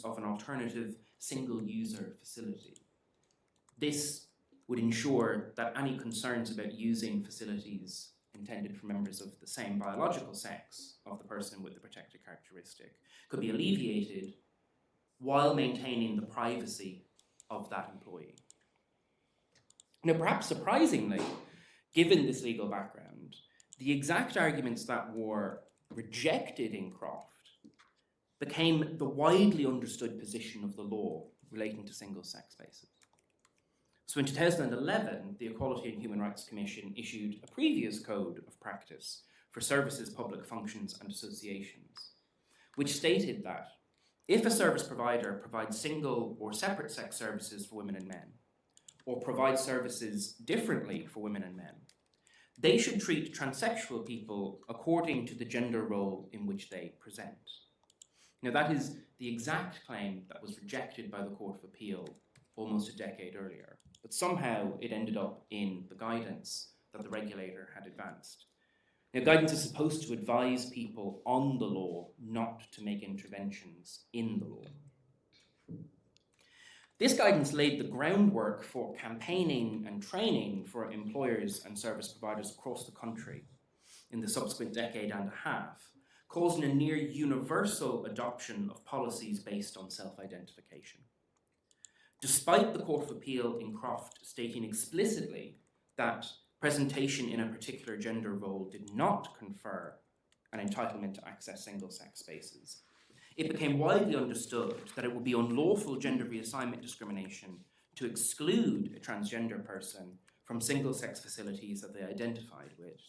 of an alternative single-user facility. This would ensure that any concerns about using facilities intended for members of the same biological sex of the person with the protected characteristic could be alleviated while maintaining the privacy of that employee. Now, perhaps surprisingly, given this legal background, the exact arguments that were rejected in Croft became the widely understood position of the law relating to single-sex spaces. So in 2011, the Equality and Human Rights Commission issued a previous code of practice for services, public functions and associations, which stated that if a service provider provides single or separate sex services for women and men, or provides services differently for women and men, they should treat transsexual people according to the gender role in which they present. Now, that is the exact claim that was rejected by the Court of Appeal almost a decade earlier, but somehow it ended up in the guidance that the regulator had advanced. Now, guidance is supposed to advise people on the law, not to make interventions in the law. This guidance laid the groundwork for campaigning and training for employers and service providers across the country in the subsequent decade and a half, causing a near universal adoption of policies based on self-identification. Despite the Court of Appeal in Croft stating explicitly that presentation in a particular gender role did not confer an entitlement to access single-sex spaces, it became widely understood that it would be unlawful gender reassignment discrimination to exclude a transgender person from single-sex facilities that they identified with.